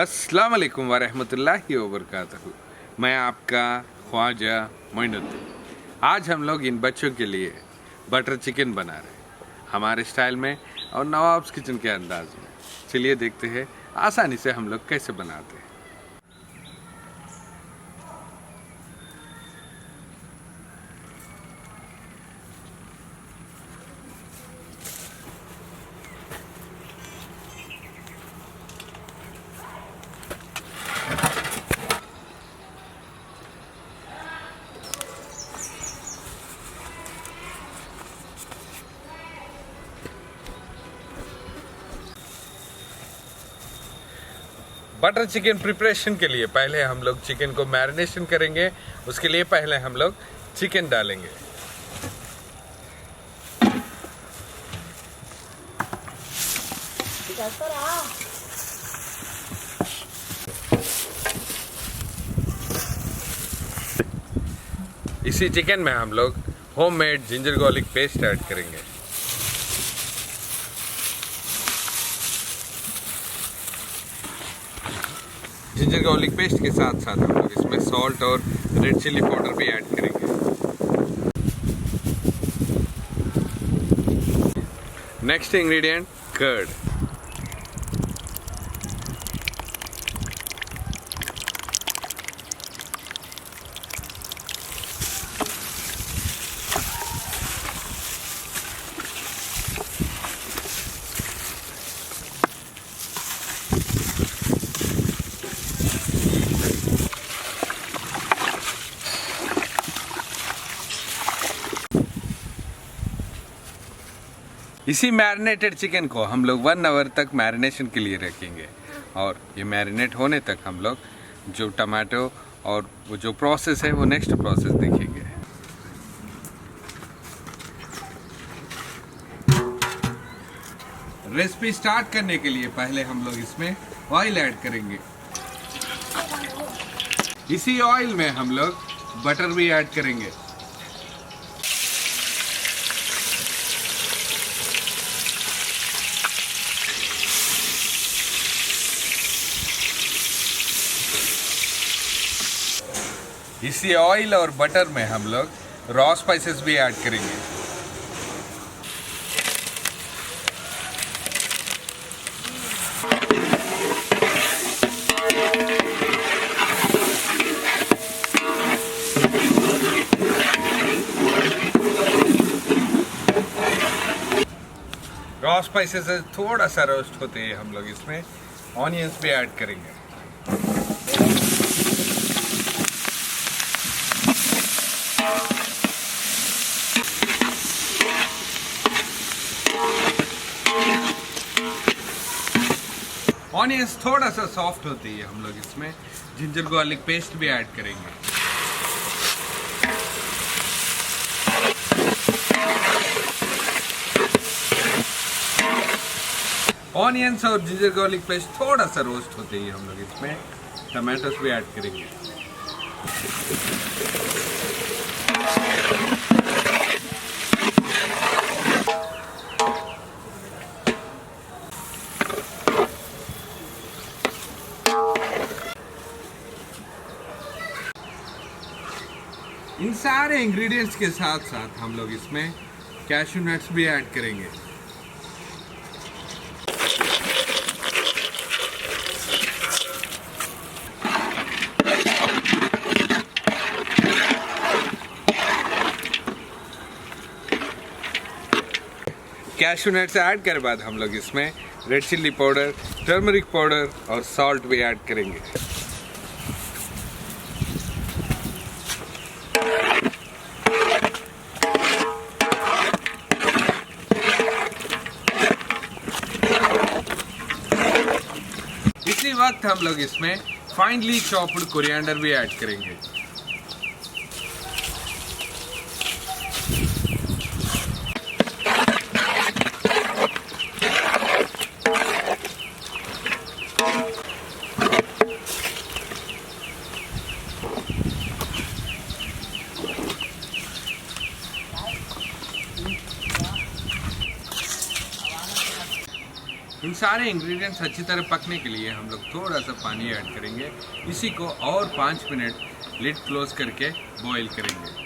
अस्सलाम वालेकुम वरहमतुल्लाहि वबरकातुहू। मैं आपका ख्वाजा मोइनुद्दीन। आज हम लोग इन बच्चों के लिए बटर चिकन बना रहे हैं हमारे स्टाइल में और नवाब्स किचन के अंदाज में। चलिए देखते हैं आसानी से हम लोग कैसे बनाते हैं। बटर चिकन प्रिपरेशन के लिए पहले हम लोग चिकन को मैरिनेशन करेंगे। उसके लिए पहले हम लोग चिकन डालेंगे। इसी चिकन में हम लोग homemade ginger garlic paste add करेंगे। जिंजर गार्लिक पेस्ट के साथ साथ हम लोग इसमें सॉल्ट और रेड चिली पाउडर भी ऐड करेंगे। Next ingredient curd. इसी मैरिनेटेड चिकन को हम लोग 1 आवर तक मैरिनेशन के लिए रखेंगे और ये मैरिनेट होने तक हम लोग जो टमाटो और वो जो प्रोसेस है वो नेक्स्ट प्रोसेस देखेंगे। रेसिपी स्टार्ट करने के लिए पहले हम लोग इसमें ऑयल ऐड करेंगे। इसी ऑयल में हम लोग बटर भी ऐड करेंगे। इसी ऑयल और बटर में हम लोग रॉ स्पाइसेस भी ऐड करेंगे। रॉ स्पाइसेस थोड़ा सा रोस्ट होते हैं हम लोग इसमें ऑनियंस भी ऐड करेंगे। ऑनियंस थोड़ा सा सॉफ्ट होती है हम लोग इसमें जिंजर गार्लिक पेस्ट भी ऐड करेंगे। ऑनियंस और जिंजर गार्लिक पेस्ट थोड़ा सा रोस्ट होते ही हम लोग इसमें टमाटोस भी ऐड करेंगे। इन सारे इंग्रेडिएंट्स के साथ साथ हम लोग इसमें कैश्यू नट्स भी ऐड करेंगे। कैश्यू नट्स ऐड करने बाद हम लोग इसमें red chilli powder, turmeric powder और सॉल्ट भी ऐड करेंगे। इसी वक्त हम लोग इसमें फाइनली चॉप्ड कोरिएंडर भी ऐड करेंगे। इन सारे इंग्रेडिएंट्स अच्छी तरह पकने के लिए हम लोग थोड़ा सा पानी ऐड करेंगे। इसी को और 5 मिनट लिड क्लोज करके बॉईल करेंगे।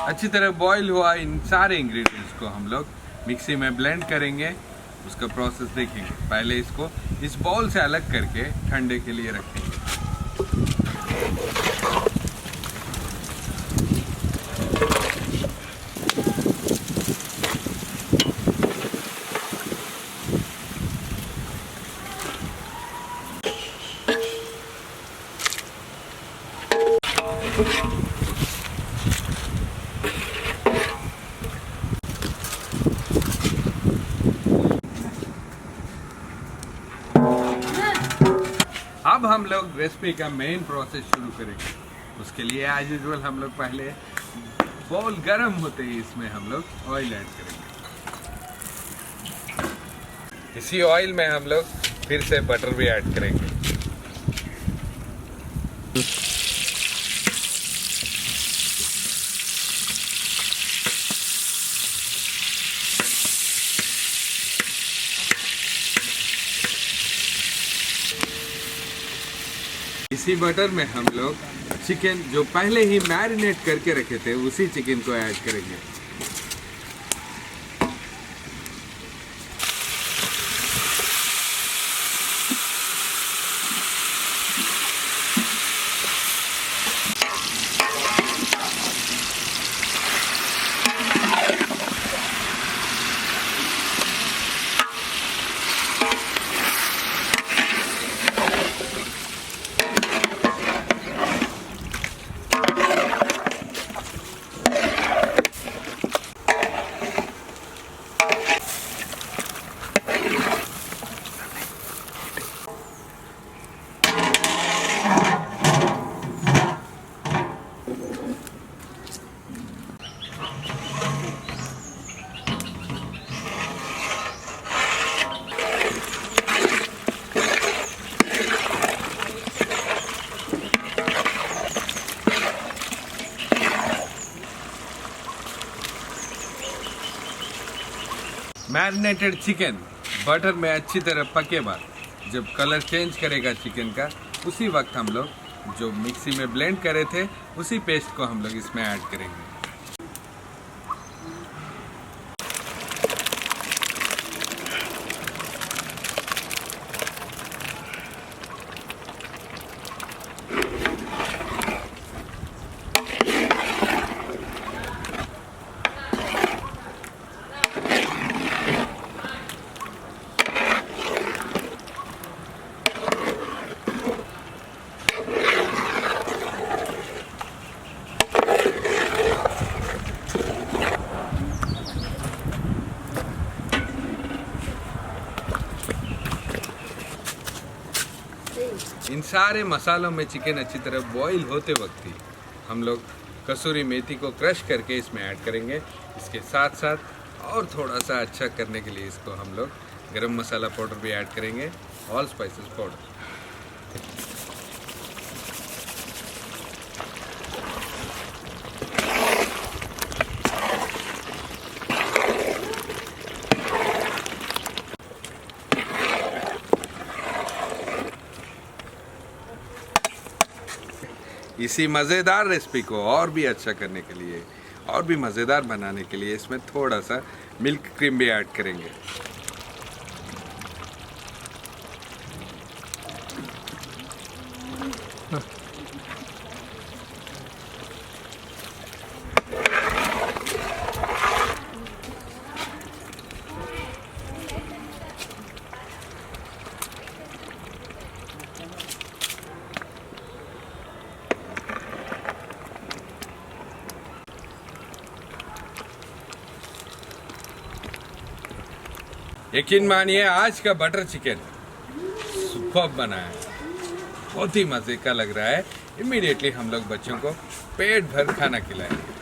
अच्छी तरह बॉईल हुआ इन सारे इंग्रेडिएंट्स को हम लोग मिक्सी में ब्लेंड करेंगे। उसका प्रोसेस देखेंगे। पहले इसको इस बाउल से अलग करके ठंडे के लिए रखेंगे। अब हम लोग रेसिपी का मेन प्रोसेस शुरू करेंगे। उसके लिए एज यूजुअल हम लोग पहले बाउल गर्म होते ही इसमें हम लोग ऑयल ऐड करेंगे। इसी ऑयल में हम लोग फिर से बटर भी ऐड करेंगे। इसी बटर में हम लोग चिकन जो पहले ही मैरिनेट करके रखे थे उसी चिकन को ऐड करेंगे। मैरिनेटेड चिकन बटर में अच्छी तरह पके बाद जब कलर चेंज करेगा चिकन का, उसी वक्त हम लोग जो मिक्सी में ब्लेंड करे थे उसी पेस्ट को हम लोग इसमें ऐड करेंगे। इन सारे मसालों में चिकन अच्छी तरह बॉईल होते वक्त ही हम लोग कसूरी मेथी को क्रश करके इसमें ऐड करेंगे। इसके साथ साथ और थोड़ा सा अच्छा करने के लिए इसको हम लोग गरम मसाला पाउडर भी ऐड करेंगे, ऑल स्पाइसेस पाउडर। इसी मज़ेदार रेसिपी को और भी अच्छा करने के लिए, और भी मज़ेदार बनाने के लिए इसमें थोड़ा सा मिल्क क्रीम भी ऐड करेंगे। यकीन मानिए आज का बटर चिकन सुपर्ब बना है, बहुत ही मजे का लग रहा है। इमीडिएटली हम लोग बच्चों को पेट भर खाना खिलाएंगे।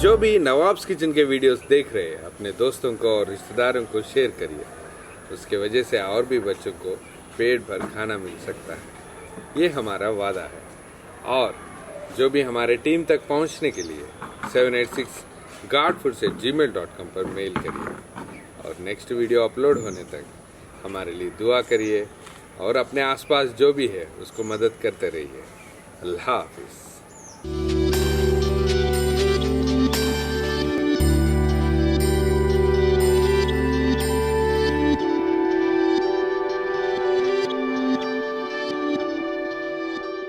जो भी नवाब्स किचन के वीडियोस देख रहे हैं अपने दोस्तों को और रिश्तेदारों को शेयर करिए। उसके वजह से और भी बच्चों को पेट भर खाना मिल सकता है, ये हमारा वादा है। और जो भी हमारे टीम तक पहुंचने के लिए 786guardfoods@gmail.com पर मेल करिए और नेक्स्ट वीडियो अपलोड होने तक हमारे लिए दुआ करिए और अपने आसपास जो भी है उसको मदद करते रहिए। अल्लाह हाफिज़।